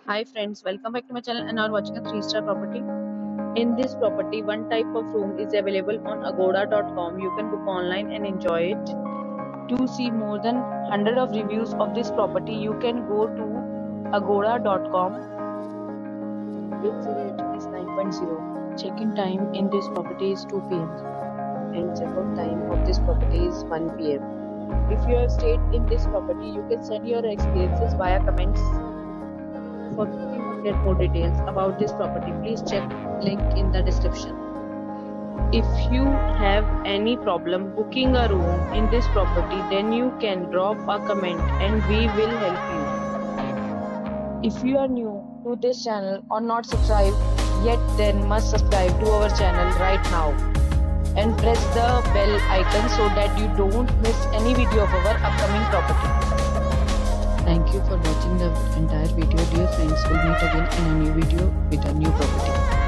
Hi friends, welcome back to my channel and now watching a 3-star property. In this property, one type of room is available on agoda.com. You can book online and enjoy it. To see more than 100 of reviews of this property, you can go to agoda.com. Its rating is 9.0. Check-in time in this property is 2 p.m. and check-out time of this property is 1 p.m. If you have stayed in this property, you can send your experiences via comments. For booking or get more details about this property, please check link in the description. If you have any problem booking a room in this property, then you can drop a comment and we will help you. If you are new to this channel or not subscribed yet, then must subscribe to our channel right now and press the bell icon so that you don't miss any video of our upcoming property. Thank you for watching the entire video. Dear friends, we'll meet again in a new video with a new property.